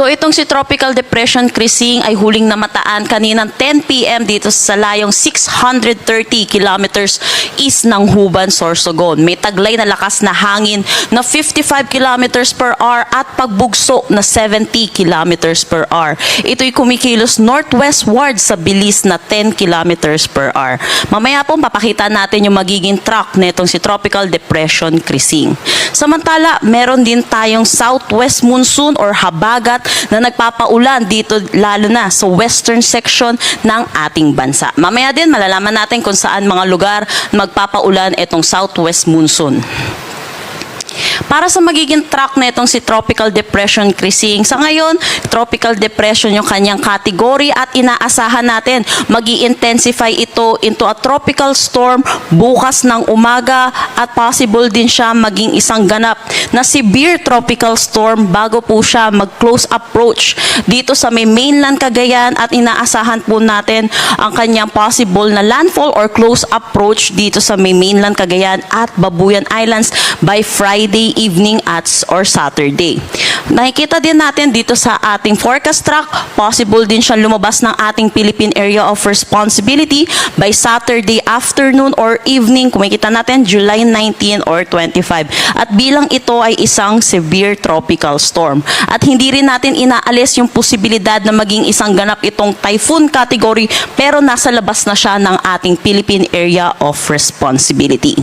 So itong si Tropical Depression Krising ay huling namataan kaninang 10 p.m. dito sa layong 630 kilometers east ng Huban, Sorsogon. May taglay na lakas na hangin na 55 kilometers per hour at pagbugso na 70 kilometers per hour. Ito'y kumikilos northwestward sa bilis na 10 kilometers per hour. Mamaya po mapakita natin yung magiging track nitong si Tropical Depression Krising. Samantala, meron din tayong southwest monsoon or habagat na nagpapaulan dito lalo na sa western section ng ating bansa. Mamaya din malalaman natin kung saan mga lugar magpapaulan itong southwest monsoon. Para sa magiging track na itong si Tropical Depression Krising, sa ngayon, Tropical Depression yung kanyang category at inaasahan natin magi-intensify ito into a tropical storm bukas ng umaga at possible din siya maging isang ganap na severe tropical storm bago po siya mag-close approach dito sa may mainland Cagayan at inaasahan po natin ang kanyang possible na landfall or close approach dito sa may mainland Cagayan at Babuyan Islands by Friday evening or Saturday. Nakikita din natin dito sa ating forecast track, possible din siyang lumabas ng ating Philippine Area of Responsibility by Saturday afternoon or evening, kung makikita natin July 19 or 25. At bilang ito ay isang severe tropical storm. At hindi rin natin inaalis yung posibilidad na maging isang ganap itong typhoon category pero nasa labas na siya ng ating Philippine Area of Responsibility.